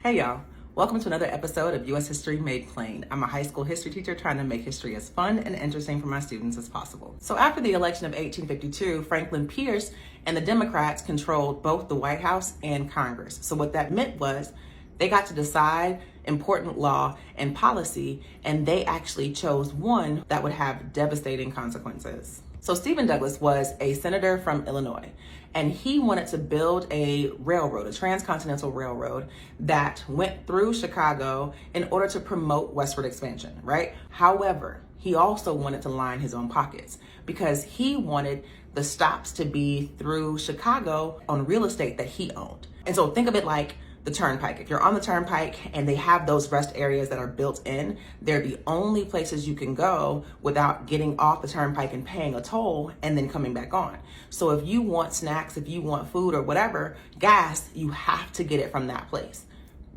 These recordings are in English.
Hey y'all, welcome to another episode of U.S. History Made Plain. I'm a high school history teacher trying to make history as fun and interesting for my students as possible. So after the election of 1852, Franklin Pierce and the Democrats controlled both the White House and Congress. So what that meant was they got to decide important law and policy, and they actually chose one that would have devastating consequences. So Stephen Douglas was a senator from Illinois, and he wanted to build a railroad, a transcontinental railroad that went through Chicago in order to promote westward expansion, right? However, he also wanted to line his own pockets because he wanted the stops to be through Chicago on real estate that he owned. And so think of it like the turnpike. If you're on the turnpike and they have those rest areas that are built in, they're the only places you can go without getting off the turnpike and paying a toll and then coming back on. So if you want snacks, if you want food or whatever, gas, you have to get it from that place.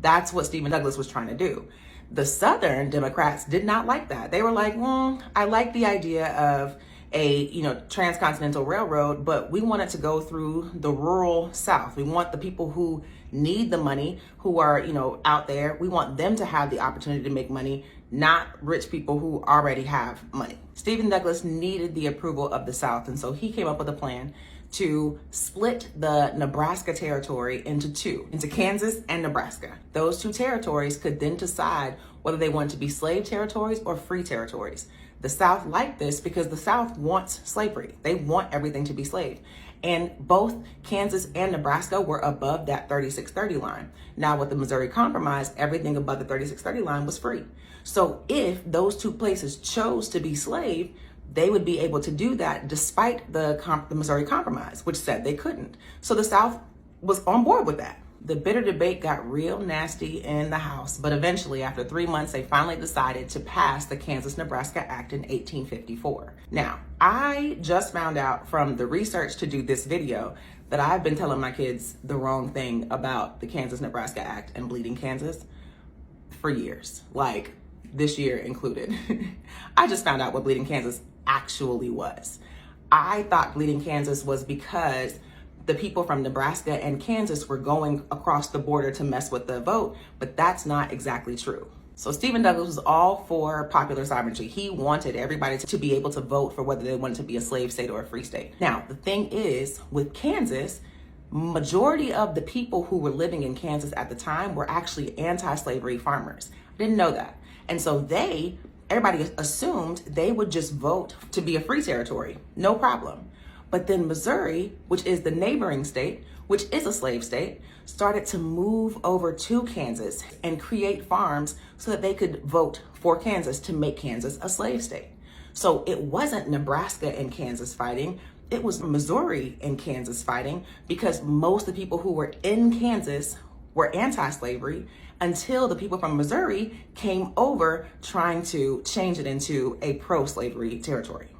That's what Stephen Douglas was trying to do. The Southern Democrats did not like that. They were like, I like the idea of a transcontinental railroad, but we want it to go through the rural South. We want the people who need the money, who are out there. We want them to have the opportunity to make money, not rich people who already have money. Stephen Douglas needed the approval of the South, and so he came up with a plan to split the Nebraska territory into two, into Kansas and Nebraska. Those two territories could then decide whether they wanted to be slave territories or free territories. The South liked this because the South wants slavery. They want everything to be slave. And both Kansas and Nebraska were above that 3630 line. Now with the Missouri Compromise, everything above the 3630 line was free. So if those two places chose to be slave, they would be able to do that despite the Missouri Compromise, which said they couldn't. So the South was on board with that. The bitter debate got real nasty in the House, but eventually, after 3 months, they finally decided to pass the Kansas-Nebraska Act in 1854. Now, I just found out from the research to do this video that I've been telling my kids the wrong thing about the Kansas-Nebraska Act and Bleeding Kansas for years, like this year included. I just found out what Bleeding Kansas actually was. I thought Bleeding Kansas was because the people from Nebraska and Kansas were going across the border to mess with the vote, but that's not exactly true. So Stephen Douglas was all for popular sovereignty. He wanted everybody to be able to vote for whether they wanted to be a slave state or a free state. Now, the thing is, with Kansas, majority of the people who were living in Kansas at the time were actually anti-slavery farmers. I didn't know that. And so everybody assumed they would just vote to be a free territory, no problem. But then Missouri, which is the neighboring state, which is a slave state, started to move over to Kansas and create farms so that they could vote for Kansas to make Kansas a slave state. So it wasn't Nebraska and Kansas fighting, it was Missouri and Kansas fighting, because most of the people who were in Kansas were anti-slavery until the people from Missouri came over trying to change it into a pro-slavery territory.